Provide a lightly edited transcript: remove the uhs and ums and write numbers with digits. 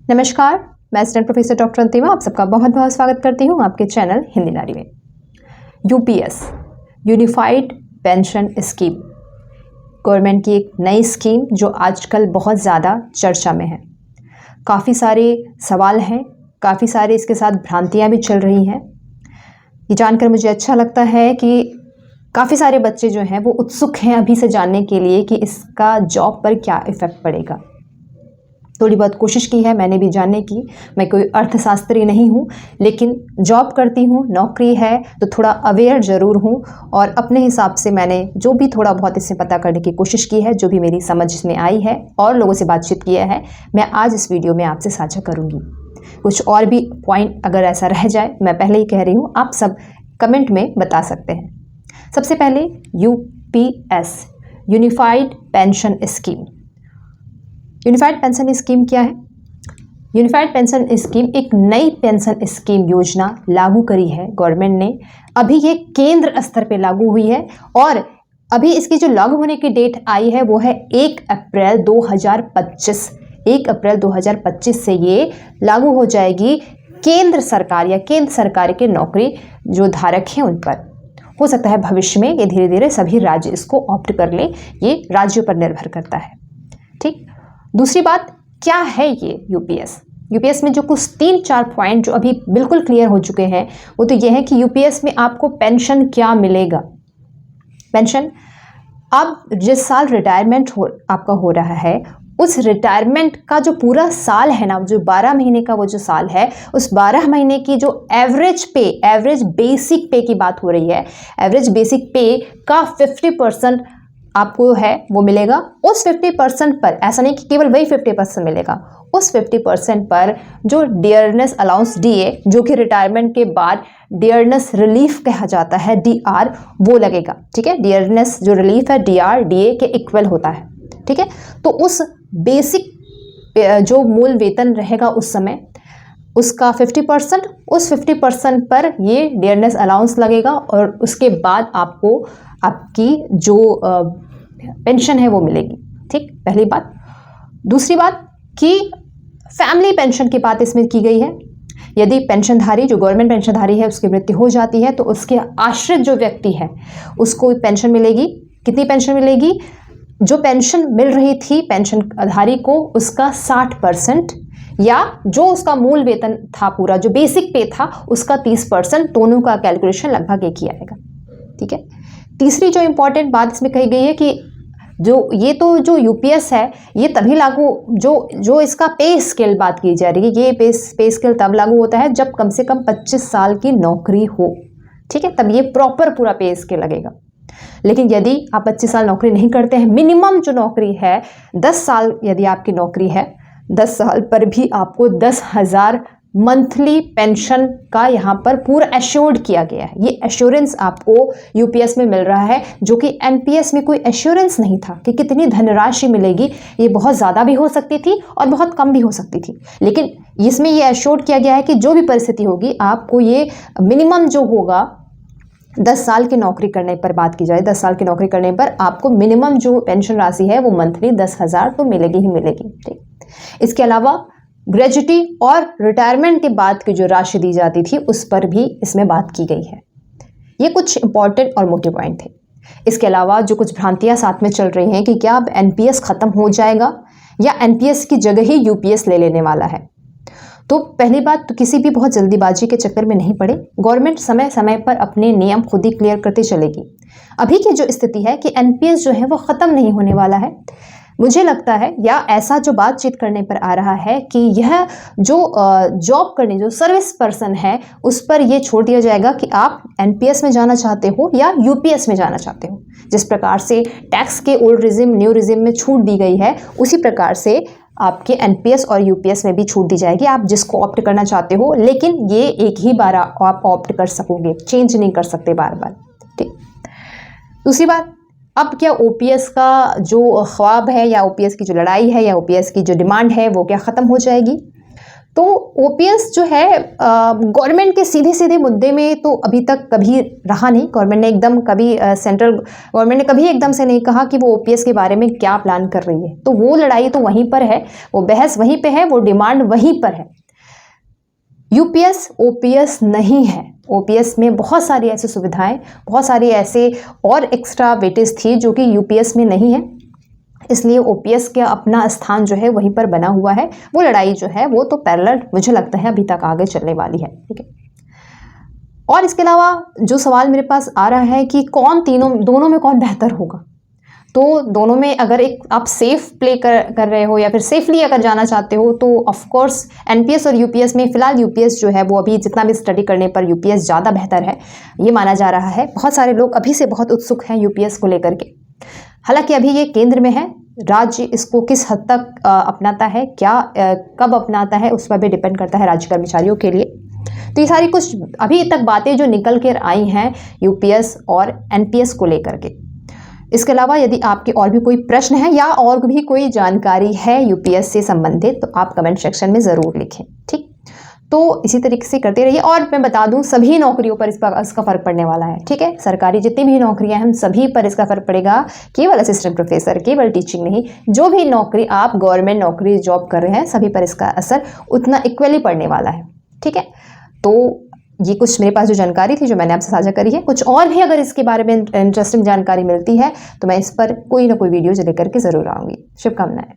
नमस्कार, मैं assistant professor doctor अंतिमा आप सबका बहुत बहुत स्वागत करती हूँ आपके चैनल हिंदी नारी में। UPS unified pension scheme government की एक नई स्कीम जो आजकल बहुत ज़्यादा चर्चा में है। काफ़ी सारे सवाल हैं, काफ़ी सारे इसके साथ भ्रांतियाँ भी चल रही हैं। ये जानकर मुझे अच्छा लगता है कि काफ़ी सारे बच्चे जो हैं वो उत्सुक हैं अभी से जानने के लिए कि इसका जॉब पर क्या इफ़ेक्ट पड़ेगा। थोड़ी बहुत कोशिश की है मैंने भी जानने की। मैं कोई अर्थशास्त्री नहीं हूँ, लेकिन जॉब करती हूँ, नौकरी है तो थोड़ा अवेयर ज़रूर हूँ और अपने हिसाब से मैंने जो भी थोड़ा बहुत इससे पता करने की कोशिश की है, जो भी मेरी समझ में आई है और लोगों से बातचीत किया है, मैं आज इस वीडियो में आपसे साझा करूँगी। कुछ और भी पॉइंट अगर ऐसा रह जाए, मैं पहले ही कह रही हूँ, आप सब कमेंट में बता सकते हैं। सबसे पहले UPS unified pension scheme. Unified pension scheme क्या है? यूनिफाइड पेंशन स्कीम एक नई पेंशन स्कीम योजना लागू करी है गवर्नमेंट ने। अभी ये केंद्र स्तर पे लागू हुई है और अभी इसकी जो लागू होने की डेट आई है वो है 1 अप्रैल 2025। 1 अप्रैल 2025 से ये लागू हो जाएगी केंद्र सरकार या केंद्र सरकार के नौकरी जो धारक हैं उन पर। हो सकता है भविष्य में ये धीरे धीरे सभी राज्य इसको ऑप्ट कर ले, ये राज्यों पर निर्भर करता है। ठीक। दूसरी बात, क्या है ये यूपीएस? यूपीएस में जो कुछ 3-4 पॉइंट जो अभी बिल्कुल क्लियर हो चुके हैं वो तो ये है कि यूपीएस में आपको पेंशन क्या मिलेगा। पेंशन अब जिस साल रिटायरमेंट आपका हो रहा है, उस रिटायरमेंट का जो पूरा साल है ना, जो 12 महीने का वो जो साल है, उस 12 महीने की जो एवरेज बेसिक पे की बात हो रही है, एवरेज बेसिक पे का 50% आपको है वो मिलेगा। उस 50% पर, ऐसा नहीं कि केवल वही 50% मिलेगा, उस 50% पर जो डियरनेस अलाउंस डीए, जो कि रिटायरमेंट के बाद डियरनेस रिलीफ कहा जाता है, डीआर, वो लगेगा। ठीक है, डियरनेस जो रिलीफ है डीआर डीए के इक्वल होता है। ठीक है, तो उस बेसिक जो मूल वेतन रहेगा उस समय, उसका 50%, उस 50% पर ये डियरनेस अलाउंस लगेगा और उसके बाद आपको आपकी जो पेंशन है वो मिलेगी। ठीक, पहली बात। दूसरी बात कि फैमिली पेंशन की बात इसमें की गई है। यदि पेंशनधारी, जो गवर्नमेंट पेंशनधारी है, उसकी मृत्यु हो जाती है तो उसके आश्रित जो व्यक्ति है उसको पेंशन मिलेगी। कितनी पेंशन मिलेगी? जो पेंशन मिल रही थी पेंशनधारी को, उसका 60% या जो उसका मूल वेतन था पूरा, जो बेसिक पे था, उसका 30%, दोनों का कैलकुलेशन लगभग एक ही आएगा। ठीक है। तीसरी जो इंपॉर्टेंट बात इसमें कही गई है कि जो यूपीएस है ये तभी लागू, जो इसका पे स्केल बात की जा रही है, ये पे स्केल तब लागू होता है जब कम से कम 25 साल की नौकरी हो। ठीक है, तब ये प्रॉपर पूरा पे स्केल लगेगा। लेकिन यदि आप 25 साल नौकरी नहीं करते हैं, मिनिमम जो नौकरी है 10 साल यदि आपकी नौकरी है, 10 साल पर भी आपको 10,000 मंथली पेंशन का यहाँ पर पूरा एश्योर्ड किया गया है। ये एश्योरेंस आपको यूपीएस में मिल रहा है, जो कि एनपीएस में कोई एश्योरेंस नहीं था कि कितनी धनराशि मिलेगी। ये बहुत ज़्यादा भी हो सकती थी और बहुत कम भी हो सकती थी, लेकिन इसमें ये एश्योर्ड किया गया है कि जो भी परिस्थिति होगी आपको ये मिनिमम जो होगा 10 साल की नौकरी करने पर बात की जाए, 10 साल की नौकरी करने पर आपको मिनिमम जो पेंशन राशि है वो मंथली 10,000 तो मिलेगी ही मिलेगी। ठीक, इसके अलावा ग्रेजुटी और रिटायरमेंट के बाद की जो राशि दी जाती थी उस पर भी इसमें बात की गई है। ये कुछ इंपॉर्टेंट और मोटे पॉइंट थे। इसके अलावा जो कुछ भ्रांतियां साथ में चल रही हैं कि क्या अब एनपीएस खत्म हो जाएगा या एनपीएस की जगह ही यूपीएस ले लेने वाला है। तो पहली बात, तो किसी भी बहुत जल्दीबाजी के चक्कर में नहीं पड़े। गवर्नमेंट समय समय पर अपने नियम खुद ही क्लियर करती चलेगी। अभी की जो स्थिति है कि एनपीएस जो है वो ख़त्म नहीं होने वाला है। मुझे लगता है, या ऐसा जो बातचीत करने पर आ रहा है, कि यह जो जॉब करने जो सर्विस पर्सन है उस पर यह छोड़ दिया जाएगा कि आप एनपीएस में जाना चाहते हो या यूपीएस में जाना चाहते हो। जिस प्रकार से टैक्स के ओल्ड रिजिम न्यू रिजिम में छूट दी गई है, उसी प्रकार से आपके एनपीएस और यूपीएस में भी छूट दी जाएगी, आप जिसको ऑप्ट करना चाहते हो। लेकिन ये एक ही बार आप ऑप्ट कर सकोगे, चेंज नहीं कर सकते बार बार। ठीक। दूसरी बात, अब क्या ओपीएस का जो ख्वाब है या ओपीएस की जो लड़ाई है या ओपीएस की जो डिमांड है वो क्या ख़त्म हो जाएगी? तो ओपीएस जो है गवर्नमेंट के सीधे सीधे मुद्दे में तो अभी तक कभी रहा नहीं। गवर्नमेंट ने एकदम कभी सेंट्रल गवर्नमेंट ने कभी एकदम से नहीं कहा कि वो ओपीएस के बारे में क्या प्लान कर रही है। तो वो लड़ाई तो वहीं पर है, वो बहस वहीं पे है, वो डिमांड वहीं पर है। यूपीएस ओपीएस नहीं है। ओपीएस में बहुत सारी ऐसी सुविधाएं, बहुत सारी ऐसे और एक्स्ट्रा वेटेज थी जो कि यूपीएस में नहीं है, इसलिए ओपीएस का अपना स्थान जो है वहीं पर बना हुआ है। वो लड़ाई जो है वो तो पैरेलल मुझे लगता है अभी तक आगे चलने वाली है, ठीक है। और इसके अलावा जो सवाल मेरे पास आ रहा है कि दोनों में कौन बेहतर होगा, तो दोनों में अगर एक आप सेफ प्ले कर रहे हो या फिर सेफली अगर जाना चाहते हो तो ऑफ कोर्स एनपीएस और यूपीएस में फिलहाल यूपीएस जो है वो अभी जितना भी स्टडी करने पर यूपीएस ज़्यादा बेहतर है, ये माना जा रहा है। बहुत सारे लोग अभी से बहुत उत्सुक हैं यूपीएस को लेकर के। हालांकि अभी ये केंद्र में है, राज्य इसको किस हद तक अपनाता है, कब अपनाता है, उस पर भी डिपेंड करता है राज्य कर्मचारियों के लिए। तो ये सारी कुछ अभी तक बातें जो निकल कर आई हैं यूपीएस और एनपीएस को लेकर के। इसके अलावा यदि आपके और भी कोई प्रश्न है या और भी कोई जानकारी है यूपीएस से संबंधित तो आप कमेंट सेक्शन में ज़रूर लिखें, ठीक। तो इसी तरीके से करते रहिए। और मैं बता दूं सभी नौकरियों पर इसका फ़र्क पड़ने वाला है, ठीक है। सरकारी जितनी भी नौकरियां हैं हम सभी पर इसका फ़र्क पड़ेगा, केवल असिस्टेंट प्रोफेसर, केवल टीचिंग नहीं, जो भी नौकरी आप गवर्नमेंट नौकरी जॉब कर रहे हैं सभी पर इसका असर उतना इक्वली पड़ने वाला है, ठीक है। तो ये कुछ मेरे पास जो जानकारी थी जो मैंने आपसे साझा करी है। कुछ और भी अगर इसके बारे में इंटरेस्टिंग जानकारी मिलती है तो मैं इस पर कोई ना कोई वीडियो लेकर के ज़रूर आऊँगी। शुभकामनाएं।